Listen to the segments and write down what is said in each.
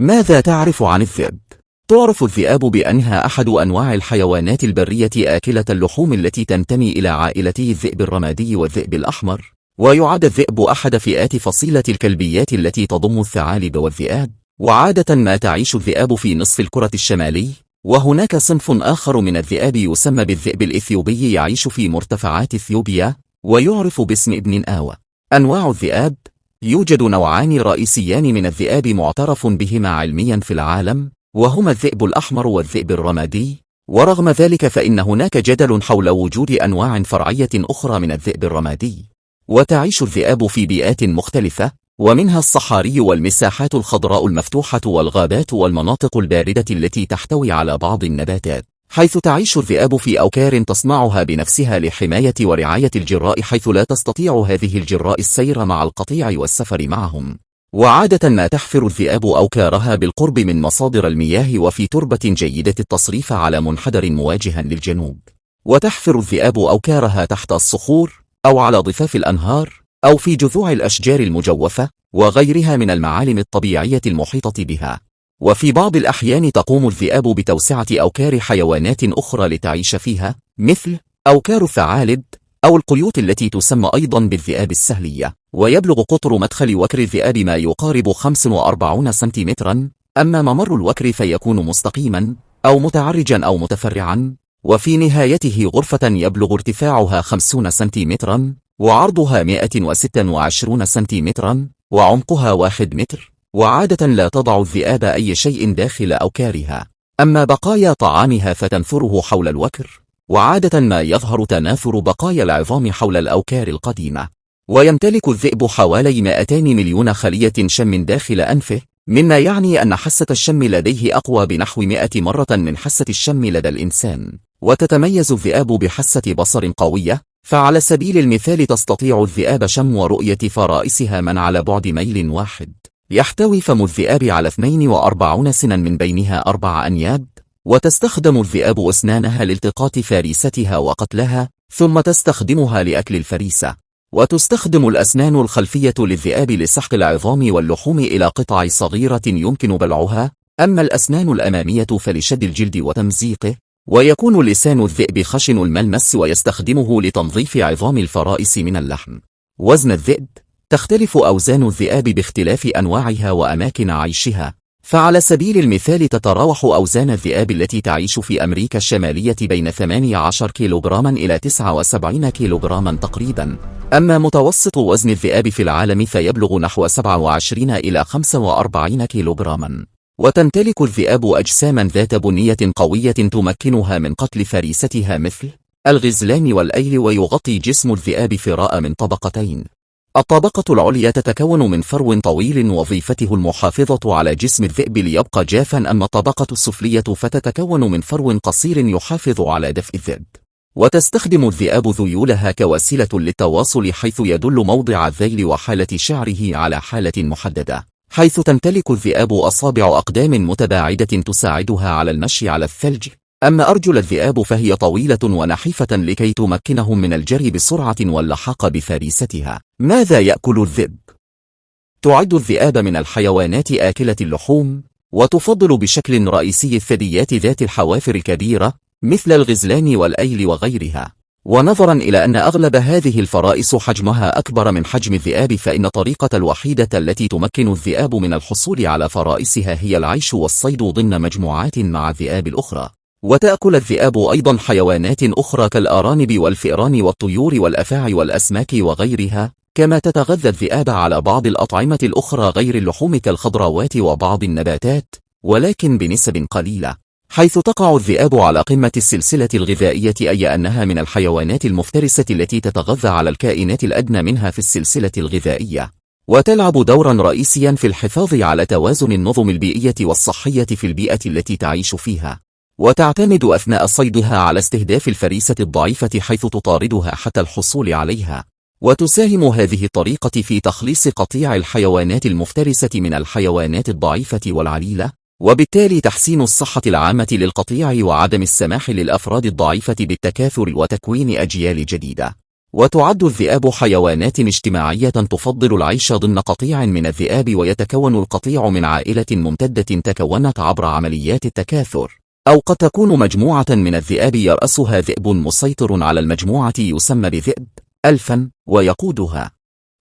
ماذا تعرف عن الذئب؟ تعرف الذئاب بأنها أحد أنواع الحيوانات البرية آكلة اللحوم التي تنتمي إلى عائلتي الذئب الرمادي والذئب الأحمر، ويعد الذئب أحد فئات فصيلة الكلبيات التي تضم الثعالب والذئاب، وعادة ما تعيش الذئاب في نصف الكرة الشمالي، وهناك صنف آخر من الذئاب يسمى بالذئب الإثيوبي يعيش في مرتفعات إثيوبيا، ويعرف باسم ابن آوى. أنواع الذئاب: يوجد نوعان رئيسيان من الذئاب معترف بهما علميا في العالم، وهما الذئب الأحمر والذئب الرمادي، ورغم ذلك فإن هناك جدل حول وجود أنواع فرعية أخرى من الذئب الرمادي. وتعيش الذئاب في بيئات مختلفة، ومنها الصحاري والمساحات الخضراء المفتوحة والغابات والمناطق الباردة التي تحتوي على بعض النباتات، حيث تعيش الذئاب في أوكار تصنعها بنفسها لحماية ورعاية الجراء، حيث لا تستطيع هذه الجراء السير مع القطيع والسفر معهم. وعادة ما تحفر الذئاب أوكارها بالقرب من مصادر المياه وفي تربة جيدة التصريف على منحدر مواجها للجنوب. وتحفر الذئاب أوكارها تحت الصخور، أو على ضفاف الأنهار، أو في جذوع الأشجار المجوفة، وغيرها من المعالم الطبيعية المحيطة بها. وفي بعض الأحيان تقوم الذئاب بتوسعة أوكار حيوانات أخرى لتعيش فيها، مثل أوكار الثعالب، أو القيوط التي تسمى أيضا بالذئاب السهلية. ويبلغ قطر مدخل وكر الذئاب ما يقارب 45 سنتيمترا، أما ممر الوكر فيكون مستقيما أو متعرجا أو متفرعا، وفي نهايته غرفة يبلغ ارتفاعها 50 سنتيمترا، وعرضها 126 سنتيمترا، وعمقها 1 متر. وعادة لا تضع الذئاب أي شيء داخل أوكارها، أما بقايا طعامها فتنثره حول الوكر، وعادة ما يظهر تناثر بقايا العظام حول الأوكار القديمة. ويمتلك الذئب حوالي 200 مليون خلية شم داخل أنفه، مما يعني أن حاسة الشم لديه أقوى بنحو 100 مرة من حاسة الشم لدى الإنسان. وتتميز الذئاب بحاسة بصر قوية، فعلى سبيل المثال تستطيع الذئاب شم ورؤية فرائسها من على بعد ميل واحد. يحتوي فم الذئاب على 42 سنا من بينها 4 أنياب، وتستخدم الذئاب أسنانها لالتقاط فريستها وقتلها، ثم تستخدمها لأكل الفريسة. وتستخدم الأسنان الخلفية للذئاب لسحق العظام واللحوم إلى قطع صغيرة يمكن بلعها، أما الأسنان الأمامية فلشد الجلد وتمزيقه. ويكون لسان الذئب خشن الملمس، ويستخدمه لتنظيف عظام الفرائس من اللحم. وزن الذئب: تختلف أوزان الذئاب باختلاف أنواعها وأماكن عيشها، فعلى سبيل المثال تتراوح أوزان الذئاب التي تعيش في أمريكا الشمالية بين 18 كيلوغراما إلى 79 كيلوغراما تقريبا، أما متوسط وزن الذئاب في العالم فيبلغ نحو 27 إلى 45 كيلوغراما. وتمتلك الذئاب أجساما ذات بنية قوية تمكنها من قتل فريستها مثل الغزلان والأيل. ويغطي جسم الذئاب فراء من طبقتين، الطبقة العليا تتكون من فرو طويل وظيفته المحافظة على جسم الذئب ليبقى جافا، أما الطبقة السفلية فتتكون من فرو قصير يحافظ على دفء الذئب. وتستخدم الذئاب ذيولها كوسيلة للتواصل، حيث يدل موضع الذيل وحالة شعره على حالة محددة، حيث تمتلك الذئاب أصابع أقدام متباعدة تساعدها على المشي على الثلج، أما أرجل الذئاب فهي طويلة ونحيفة لكي تمكنهم من الجري بسرعة واللحاق بفريستها. ماذا يأكل الذئب؟ تعد الذئاب من الحيوانات آكلة اللحوم، وتفضل بشكل رئيسي الثدييات ذات الحوافر الكبيرة مثل الغزلان والأيل وغيرها. ونظرا إلى أن أغلب هذه الفرائس حجمها أكبر من حجم الذئاب، فإن الطريقة الوحيدة التي تمكن الذئاب من الحصول على فرائسها هي العيش والصيد ضمن مجموعات مع الذئاب الأخرى. وتأكل الذئاب أيضا حيوانات أخرى كالأرانب والفئران والطيور والأفاعي والأسماك وغيرها، كما تتغذى الذئاب على بعض الأطعمة الأخرى غير اللحوم كالخضروات وبعض النباتات، ولكن بنسب قليلة، حيث تقع الذئاب على قمة السلسلة الغذائية، أي أنها من الحيوانات المفترسة التي تتغذى على الكائنات الأدنى منها في السلسلة الغذائية، وتلعب دورا رئيسيا في الحفاظ على توازن النظم البيئية والصحية في البيئة التي تعيش فيها. وتعتمد أثناء صيدها على استهداف الفريسة الضعيفة حيث تطاردها حتى الحصول عليها. وتساهم هذه الطريقة في تخليص قطيع الحيوانات المفترسة من الحيوانات الضعيفة والعليلة، وبالتالي تحسين الصحة العامة للقطيع وعدم السماح للأفراد الضعيفة بالتكاثر وتكوين أجيال جديدة. وتعد الذئاب حيوانات اجتماعية تفضل العيش ضمن قطيع من الذئاب، ويتكون القطيع من عائلة ممتدة تكونت عبر عمليات التكاثر، أو قد تكون مجموعة من الذئاب يرأسها ذئب مسيطر على المجموعة يسمى بذئب ألفا ويقودها،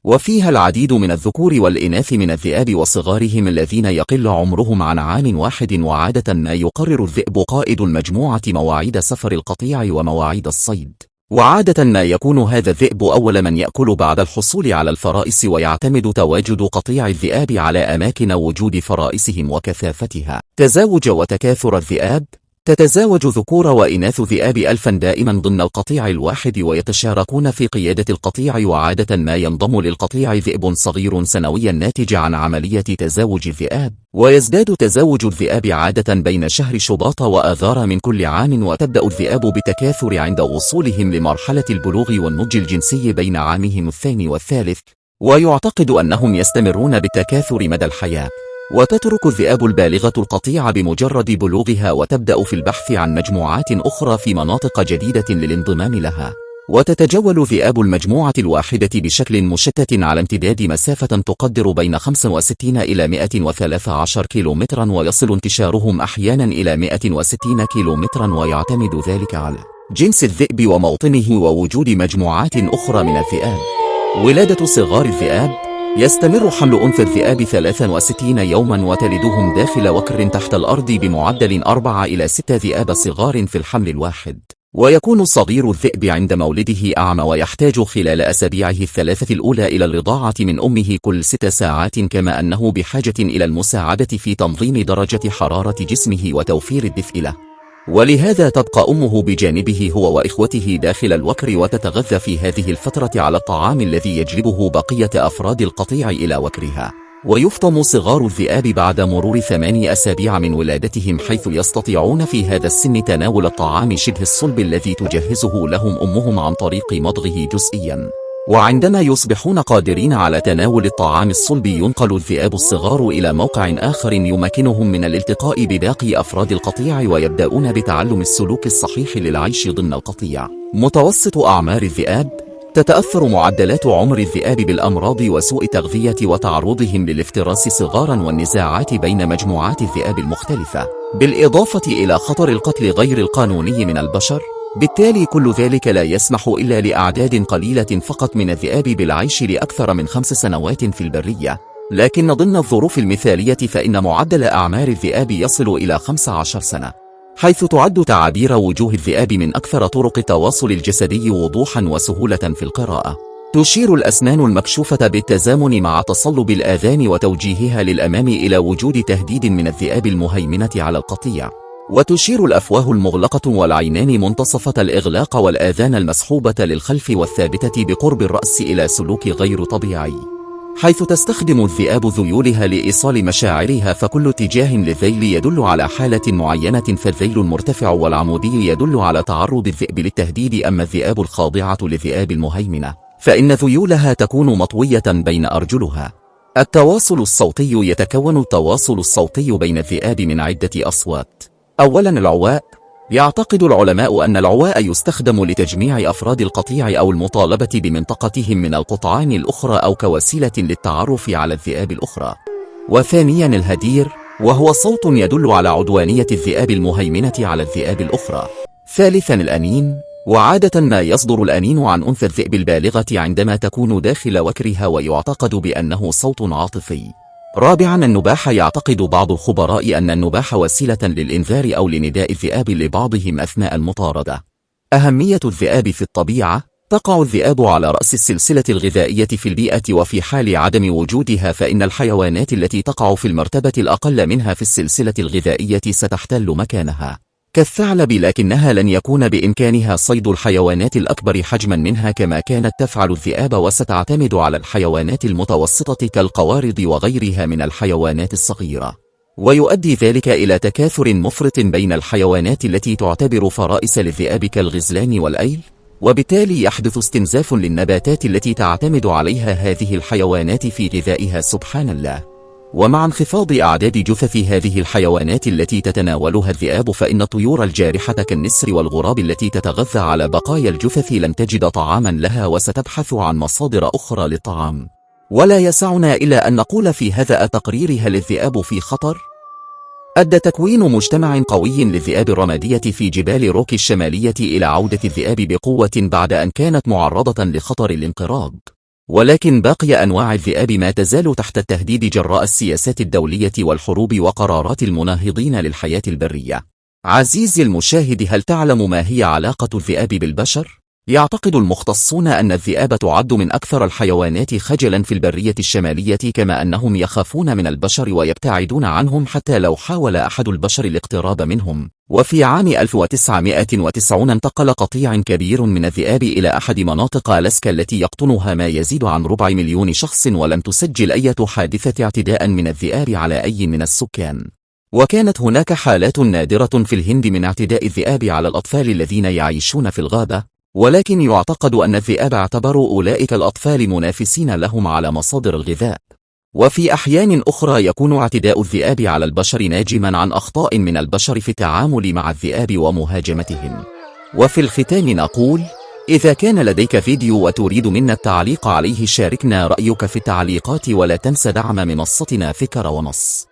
وفيها العديد من الذكور والإناث من الذئاب وصغارهم الذين يقل عمرهم عن عام واحد. وعادة ما يقرر الذئب قائد المجموعة مواعيد سفر القطيع ومواعيد الصيد، وعادة ما يكون هذا الذئب أول من يأكل بعد الحصول على الفرائس، ويعتمد تواجد قطيع الذئاب على أماكن وجود فرائسهم وكثافتها. تزاوج وتكاثر الذئاب: تتزاوج ذكور وإناث ذئاب ألفا دائما ضمن القطيع الواحد، ويتشاركون في قيادة القطيع، وعادة ما ينضم للقطيع ذئب صغير سنويا ناتج عن عملية تزاوج الذئاب، ويزداد تزاوج الذئاب عادة بين شهر شباط وآذار من كل عام، وتبدأ الذئاب بالتكاثر عند وصولهم لمرحلة البلوغ والنضج الجنسي بين عامهم الثاني والثالث، ويعتقد أنهم يستمرون بالتكاثر مدى الحياة. وتترك الذئاب البالغة القطيع بمجرد بلوغها وتبدأ في البحث عن مجموعات أخرى في مناطق جديدة للانضمام لها، وتتجول ذئاب المجموعة الواحدة بشكل مشتت على امتداد مسافة تقدر بين 65 إلى 113 كيلومترا، ويصل انتشارهم أحيانا إلى 160 كيلومترا، ويعتمد ذلك على جنس الذئب وموطنه ووجود مجموعات أخرى من الذئاب. ولادة صغار الذئاب: يستمر حمل أنثى الذئاب 63 يوما، وتلدهم داخل وكر تحت الأرض بمعدل 4 إلى 6 ذئاب صغار في الحمل الواحد، ويكون صغير الذئب عند مولده أعمى، ويحتاج خلال أسابيعه الثلاثة الأولى إلى الرضاعة من أمه كل 6 ساعات، كما أنه بحاجة إلى المساعدة في تنظيم درجة حرارة جسمه وتوفير الدفء له، ولهذا تبقى أمه بجانبه هو وإخوته داخل الوكر، وتتغذى في هذه الفترة على الطعام الذي يجلبه بقية أفراد القطيع إلى وكرها. ويفطم صغار الذئاب بعد مرور 8 أسابيع من ولادتهم، حيث يستطيعون في هذا السن تناول الطعام شبه الصلب الذي تجهزه لهم أمهم عن طريق مضغه جزئيا، وعندما يصبحون قادرين على تناول الطعام الصلبي ينقل الذئاب الصغار إلى موقع آخر يمكنهم من الالتقاء بباقي أفراد القطيع، ويبدأون بتعلم السلوك الصحيح للعيش ضمن القطيع. متوسط أعمار الذئاب: تتأثر معدلات عمر الذئاب بالأمراض وسوء التغذية وتعرضهم للافتراس صغارا والنزاعات بين مجموعات الذئاب المختلفة، بالإضافة إلى خطر القتل غير القانوني من البشر. بالتالي كل ذلك لا يسمح إلا لأعداد قليلة فقط من الذئاب بالعيش لأكثر من 5 سنوات في البرية، لكن ضمن الظروف المثالية فإن معدل أعمار الذئاب يصل إلى 15 سنة، حيث تعد تعابير وجوه الذئاب من أكثر طرق التواصل الجسدي وضوحا وسهولة في القراءة. تشير الأسنان المكشوفة بالتزامن مع تصلب الآذان وتوجيهها للأمام إلى وجود تهديد من الذئاب المهيمنة على القطيع، وتشير الأفواه المغلقة والعينان منتصفة الإغلاق والآذان المسحوبة للخلف والثابتة بقرب الرأس إلى سلوك غير طبيعي، حيث تستخدم الذئاب ذيولها لإيصال مشاعرها، فكل اتجاه للذيل يدل على حالة معينة، فالذيل المرتفع والعمودي يدل على تعرض الذئب للتهديد، أما الذئاب الخاضعة للذئاب المهيمنة فإن ذيولها تكون مطوية بين أرجلها. التواصل الصوتي: يتكون التواصل الصوتي بين الذئاب من عدة أصوات. أولا العواء: يعتقد العلماء أن العواء يستخدم لتجميع أفراد القطيع أو المطالبة بمنطقتهم من القطعان الأخرى أو كوسيلة للتعرف على الذئاب الأخرى. وثانيا الهدير، وهو صوت يدل على عدوانية الذئاب المهيمنة على الذئاب الأخرى. ثالثا الأنين، وعادة ما يصدر الأنين عن أنثى الذئب البالغة عندما تكون داخل وكرها، ويعتقد بأنه صوت عاطفي. رابعا النباح، يعتقد بعض الخبراء أن النباح وسيلة للإنذار أو لنداء الذئاب لبعضهم أثناء المطاردة. أهمية الذئاب في الطبيعة: تقع الذئاب على رأس السلسلة الغذائية في البيئة، وفي حال عدم وجودها فإن الحيوانات التي تقع في المرتبة الأقل منها في السلسلة الغذائية ستحتل مكانها، كالثعلب، لكنها لن يكون بإمكانها صيد الحيوانات الأكبر حجما منها كما كانت تفعل الذئاب، وستعتمد على الحيوانات المتوسطة كالقوارض وغيرها من الحيوانات الصغيرة، ويؤدي ذلك إلى تكاثر مفرط بين الحيوانات التي تعتبر فرائس للذئاب كالغزلان والأيل، وبالتالي يحدث استنزاف للنباتات التي تعتمد عليها هذه الحيوانات في غذائها. سبحان الله. ومع انخفاض أعداد جثث هذه الحيوانات التي تتناولها الذئاب، فإن الطيور الجارحة كالنسر والغراب التي تتغذى على بقايا الجثث لن تجد طعاما لها وستبحث عن مصادر أخرى للطعام. ولا يسعنا إلا أن نقول في هذا التقرير: هل الذئاب في خطر؟ أدى تكوين مجتمع قوي للذئاب الرمادية في جبال روكي الشمالية إلى عودة الذئاب بقوة بعد أن كانت معرضة لخطر الانقراض، ولكن باقي أنواع الذئاب ما تزال تحت التهديد جراء السياسات الدولية والحروب وقرارات المناهضين للحياة البرية. عزيزي المشاهد، هل تعلم ما هي علاقة الذئاب بالبشر؟ يعتقد المختصون أن الذئاب تعد من أكثر الحيوانات خجلاً في البرية الشمالية، كما أنهم يخافون من البشر ويبتعدون عنهم حتى لو حاول أحد البشر الاقتراب منهم. وفي عام 1990 انتقل قطيع كبير من الذئاب إلى أحد مناطق ألاسكا التي يقطنها ما يزيد عن 250,000 شخص، ولم تسجل أي حادثة اعتداء من الذئاب على أي من السكان. وكانت هناك حالات نادرة في الهند من اعتداء الذئاب على الأطفال الذين يعيشون في الغابة، ولكن يعتقد أن الذئاب اعتبروا أولئك الأطفال منافسين لهم على مصادر الغذاء. وفي أحيان أخرى يكون اعتداء الذئاب على البشر ناجما عن أخطاء من البشر في التعامل مع الذئاب ومهاجمتهم. وفي الختام نقول: إذا كان لديك فيديو وتريد منا التعليق عليه، شاركنا رأيك في التعليقات، ولا تنسى دعم منصتنا فكر ونص.